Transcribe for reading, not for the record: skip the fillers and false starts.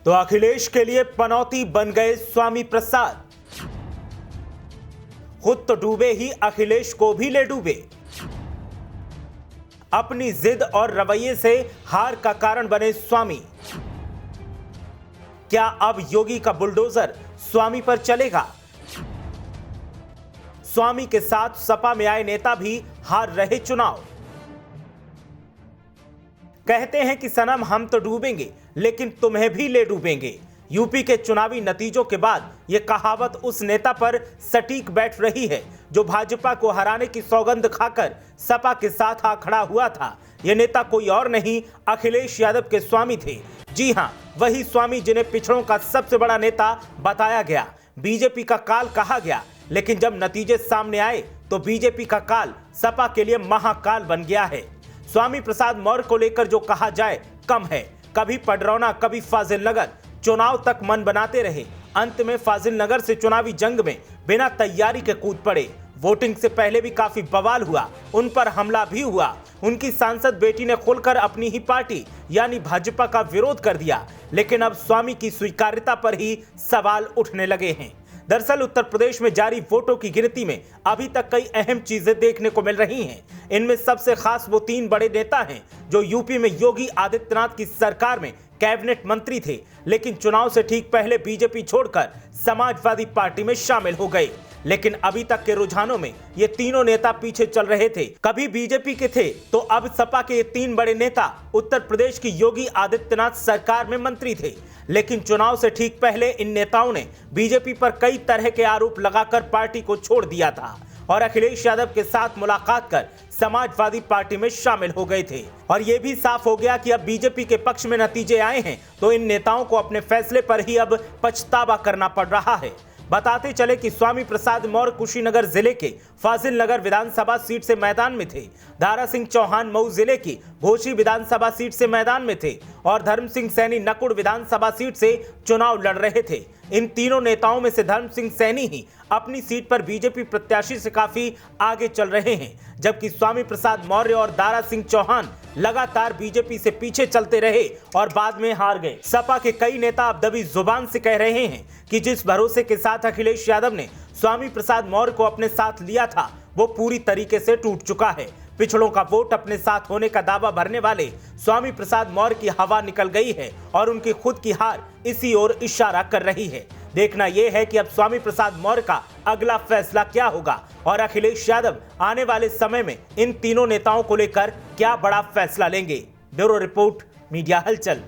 तो अखिलेश के लिए पनौती बन गए स्वामी प्रसाद। खुद तो डूबे ही अखिलेश को भी ले डूबे। अपनी जिद और रवैये से हार का कारण बने स्वामी। क्या अब योगी का बुलडोजर स्वामी पर चलेगा? स्वामी के साथ सपा में आए नेता भी हार रहे चुनाव। कहते हैं कि सनम हम तो डूबेंगे लेकिन तुम्हें भी ले डूबेंगे। यूपी के चुनावी नतीजों के बाद यह कहावत उस नेता पर सटीक बैठ रही है जो भाजपा को हराने की सौगंध खाकर सपा के साथ आ खड़ा हुआ था। यह नेता कोई और नहीं, अखिलेश यादव के स्वामी थे। जी हां, वही स्वामी जिन्हें पिछड़ों का सबसे बड़ा नेता बताया गया, बीजेपी का काल कहा गया। लेकिन जब नतीजे सामने आए तो बीजेपी का काल सपा के लिए महाकाल बन गया है। स्वामी प्रसाद मौर्य को लेकर जो कहा जाए कम है। कभी पडरौना, कभी फाजिल नगर, चुनाव तक मन बनाते रहे। अंत में फाजिल नगर से चुनावी जंग में बिना तैयारी के कूद पड़े। वोटिंग से पहले भी काफी बवाल हुआ, उन पर हमला भी हुआ। उनकी सांसद बेटी ने खुलकर अपनी ही पार्टी यानी भाजपा का विरोध कर दिया। लेकिन अब स्वामी की स्वीकार्यता पर ही सवाल उठने लगे हैं। दरअसल उत्तर प्रदेश में जारी वोटों की गिनती में अभी तक कई अहम चीजें देखने को मिल रही हैं। इनमें सबसे खास वो 3 बड़े नेता हैं जो यूपी में योगी आदित्यनाथ की सरकार में कैबिनेट मंत्री थे, लेकिन चुनाव से ठीक पहले बीजेपी छोड़कर समाजवादी पार्टी में शामिल हो गए। लेकिन अभी तक के रुझानों में ये तीनों नेता पीछे चल रहे थे। कभी बीजेपी के थे तो अब सपा के ये 3 बड़े नेता उत्तर प्रदेश की योगी आदित्यनाथ सरकार में मंत्री थे। लेकिन चुनाव से ठीक पहले इन नेताओं ने बीजेपी पर कई तरह के आरोप लगाकर पार्टी को छोड़ दिया था और अखिलेश यादव के साथ मुलाकात कर समाजवादी पार्टी में शामिल हो गए थे। और यह भी साफ हो गया कि अब बीजेपी के पक्ष में नतीजे आए हैं तो इन नेताओं को अपने फैसले पर ही अब पछतावा करना पड़ रहा है। बताते चले कि स्वामी प्रसाद मौर्य कुशीनगर जिले के फाजिल नगर विधानसभा सीट से मैदान में थे। दारा सिंह चौहान मऊ जिले की घोसी विधानसभा सीट से मैदान में थे और धर्म सिंह सैनी नकुड़ विधानसभा सीट से चुनाव लड़ रहे थे। इन तीनों नेताओं में से धर्म सिंह सैनी ही अपनी सीट पर बीजेपी प्रत्याशी से काफी आगे चल रहे हैं, जबकि स्वामी प्रसाद मौर्य और दारा सिंह चौहान लगातार बीजेपी से पीछे चलते रहे और बाद में हार गए। सपा के कई नेता अब दबी जुबान से कह रहे हैं कि जिस भरोसे के साथ अखिलेश यादव ने स्वामी प्रसाद मौर्य को अपने साथ लिया था वो पूरी तरीके से टूट चुका है। पिछड़ों का वोट अपने साथ होने का दावा भरने वाले स्वामी प्रसाद मौर्य की हवा निकल गई है और उनकी खुद की हार इसी ओर इशारा कर रही है। देखना यह है कि अब स्वामी प्रसाद मौर्य का अगला फैसला क्या होगा और अखिलेश यादव आने वाले समय में इन तीनों नेताओं को लेकर क्या बड़ा फैसला लेंगे। ब्यूरो रिपोर्ट, मीडिया हलचल।